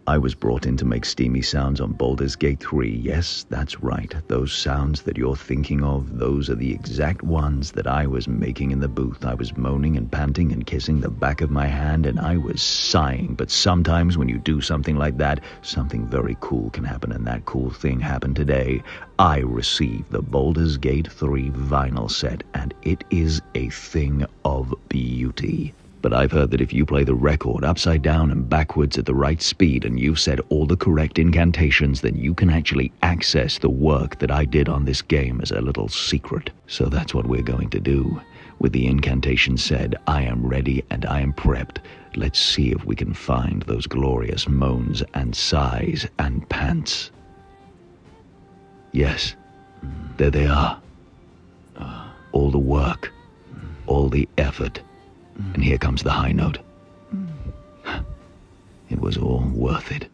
I was brought in to make Steamy sounds on Baldur's Gate 3. Yes, that's right. Those sounds that you're thinking of, those are the exact ones that I was making in the booth. I was moaning and panting and kissing the back of my hand, and I was sighing. But sometimes when you do something like that, something very cool can happen, and that cool thing happened today. I received the Baldur's Gate 3 vinyl set, and it is a thing of beauty. But I've heard that if you play the record upside down and backwards at the right speed and you've said all the correct incantations, then you can actually access the work that I did on this game as a little secret. So that's what we're going to do. With the incantation said, I am ready and I am prepped. Let's see if we can find those glorious moans and sighs and pants. Yes, there they are. All the work, all the effort. And here comes the high note. It was all worth it.